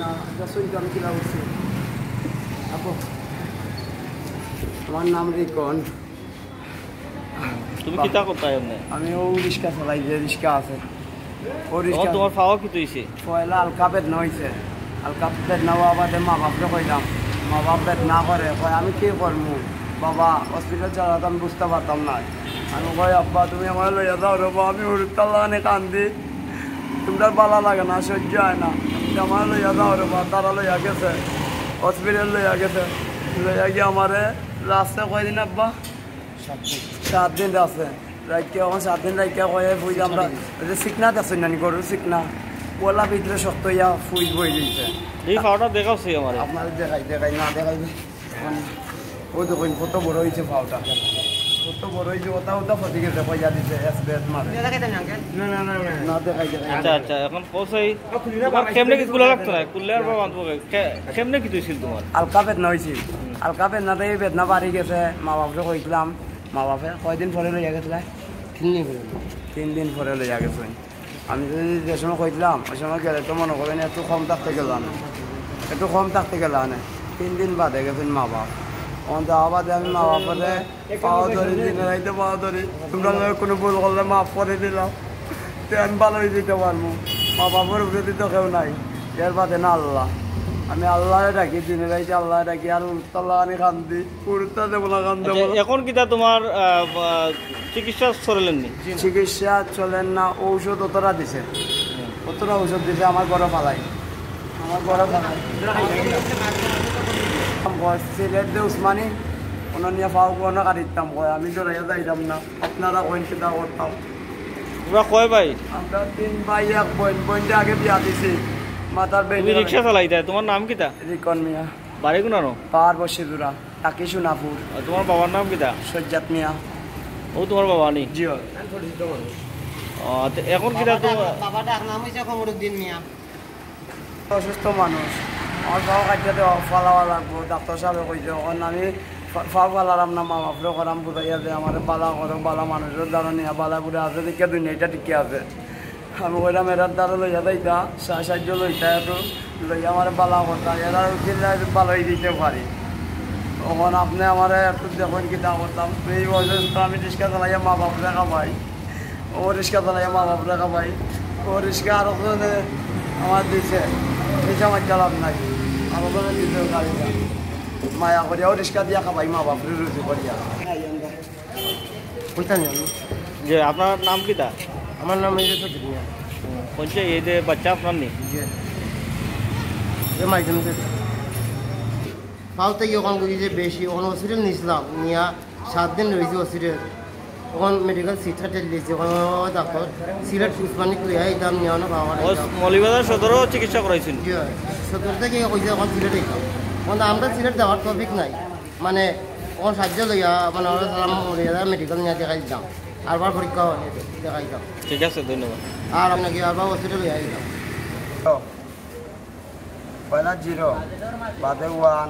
না যশোর আমি কিনা বলছি আপু আমার নাম রিকন। তুমি কিতা করতে এমনি? আমি ও রিক্সা চালাই, যে রিক্সা আছে ও রিক্সা। তোমার পাওয়া কি তুইছে? পয়লা হালকা বেদনা হয়েছে, হালকা বেদনা হওয়া বাদে মা বাপরে কইলাম, মা বাপ বেদনা করে কয় আমি কি করবো বাবা, হসপিটাল চালাতাম বুঝতে পারতাম না। আমি কই আব্বা তুমি আমার লইয়া যাও রে, আমি হুড়তাল লাগানে কান্দি, তোমরা ভালো লাগে না, সহ্য হয় না, আমার লইয়া যাও রে বা। তারা লইয়া গেছে হসপিটাল, লইয়া গেছে, লইয়া গিয়ে আমারে রাস্তায় কয়দিন আব্বা 7 দিন আছে রাইকে, এখন 7 দিন রাইকে কয়ে ফুই আমরা চিকনাত আছে নানি গরুর চিকনা ওলা ভিতরে শক্ত ইয়া ফুই বই দিয়েছে। এই পাওয়াটা দেখাচ্ছি আমার আপনার দেখাই না দেখাই ও দেখুন কত বড় হয়েছে পাওটা, কত বড় হয়েছে, ওটা ওটা ফটি গেছে পয়সা দিচ্ছে মারে না দেখাই। আচ্ছা আচ্ছা, এখন পৌঁছাই তোমার কেমনে কি খুলে রাখতো না, খুললে আর বাঁধবো কেমনে কি তুইছিল তোমার? হালকা বেদনা হয়েছে, হালকা বেদনাতে বেদনা বাড়ি গেছে। মা বাপকে কইছিলাম, মা বাপে কয়দিন পরে লইয়া গেছিল? 3 দিন পরে লইয়া গেছে। আমি যদি যে সময় কইছিলাম ওই সময় গেলে তো মনে করবেন একটু কম থাকতে গেল না, একটু কম থাকতে গেল না। 3 দিন বাদে গেছেন মা বাপ। যাওয়া বাদে আমি মা বাপরে পাওয়া ধরি, দিনে রাইতে পাওয়া ধরি, তোমরা কোনো ভুল করলে মাফ করে দিলাম, তো আমি ভালো হয়ে দিতে পারবো। মা বাপের উপরে তো কেউ নাই, এর বাদে না আল্লাহ। আমি আল্লাহ ডাকি, দিনে রাইতে আল্লাহ ডাকি, আর উল্টাল্লাহ আনি কান্দি, উল্টা দেবো না কান দেবো। এখন কিতা তোমার চিকিৎসা চলেন নি? চিকিৎসা চলেন না, ঔষধ অতটা দিছে, অতটা ঔষধ দিছে আমার ঘরে পালাই, আমার ঘরে পালাই। সিলেট দে উসমানি অনন্যা পাও কোনো কাটিতাম কয়, আমি জড়াইয়া যাইতাম না, আপনারা কইন কিতা করতাম। তোমরা কয় ভাই? আমরা 3 ভাই 1 বোন, বোনটা আগে বিয়া দিছি মাতার বেটি। তুমি রিক্সা চালাইতা, তোমার নাম কিতা? রিকন মিয়া। বাড়ি কোনানো? পাহাড় বসিদুরা, টাকি সোনাপুর। তোমার বাবার নাম কিতা? সজ্জাত মিয়া। ও তোমার বাবা নি? জি। এখন কিতা তোমার বাবা ডাক নাম হইছে কমরুদ্দিন মিয়া। অসুস্থ মানুষ, আমার পাও কাটিয়াতে ফালাওয়া লাগবো, ডাক্তার সাহেব কইছে এখন আমি ফাও ফালারাম না, মা বাপরে করাম বুঝাইয়া যে আমার বালা করো, বালা মানুষের দ্বারা নিয়ে বালা বুড়ে আছে দেখে দুনিয়াটা টিকে আছে। আমি কইলাম এরার দ্বারা লইয়া যাইতা, সাহায্য লইতা, একটু লইয়া আমার বালা কথা, এরা ভালো হয়ে দিতে পারি। তখন আপনি আমার একটু দেখুন কিতা করতাম। এই বয়সে আমি রিক্সা চালাইয়া মা বাপরে খাবাই, ও রিক্সা চালাইয়া মা বাপরে খাবাই, ও রিক্সা আরো আমার দিছে, রিক্সা আমার চালাম নাই, আরো দিছে গাড়িটা মায়া করিয়া ও রিক্সা দিয়া খাবাই মা বাপরে রুজি করিয়া। বুঝতাম যে আপনার নাম কিতা? আমার নাম এই যে মিয়া। বলছে এই যে বাচ্চা আপনার নেই? পাও থেকে ওখান যে বেশি ওখানে হসপিটাল নিয়েছিলাম, নিয়া 7 দিন রয়েছে হসপিটাল। ওখান মেডিকেল সিটটা টেল দিয়েছে, ওখানে ডাক্তার সিলেট উসমানিক লইয়া এইতাম নিয়ে অনেক আমার মৌলিবাজার সদরও চিকিৎসা করাইছেন? সদর থেকে কইছে ওখান সিলেট এইতাম, ওখানে আমরা সিলেট যাওয়ার টপিক নাই, মানে ওখান সাহায্য লইয়া মানে ওরা সালাম মেডিকেল নিয়ে দেখাই দিতাম, আরবার পরীক্ষা দেখাই দিতাম। ঠিক আছে, ধন্যবাদ। আর আপনাকে আরবার হসপিটাল লইয়া দিতাম। পয়লা 0 বাদে 1